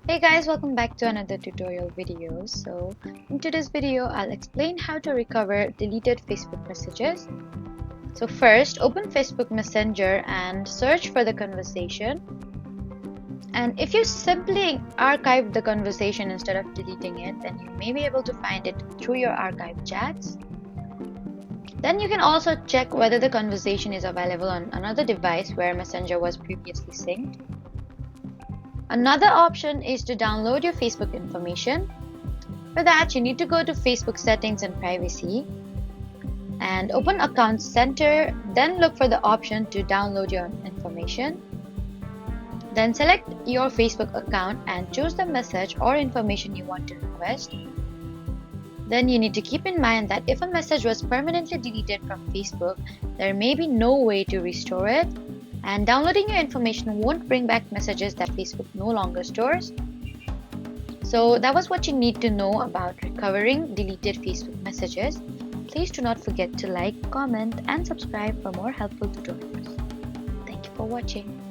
Hey guys, welcome back to another tutorial video. In today's video, I'll explain how to recover deleted Facebook messages. So first, open Facebook Messenger and search for the conversation. And if you simply archive the conversation instead of deleting it, then you may be able to find it through your archived chats. Then you can also check whether the conversation is available on another device where Messenger was previously synced. Another option is to download your Facebook information. For that, you need to go to Facebook settings and privacy and open Account Center, then look for the option to download your information. Then select your Facebook account and choose the message or information you want to request. Then you need to keep in mind that if a message was permanently deleted from Facebook, there may be no way to restore it. And downloading your information won't bring back messages that Facebook no longer stores. So that was what you need to know about recovering deleted Facebook messages. Please do not forget to like, comment, and subscribe for more helpful tutorials. Thank you for watching.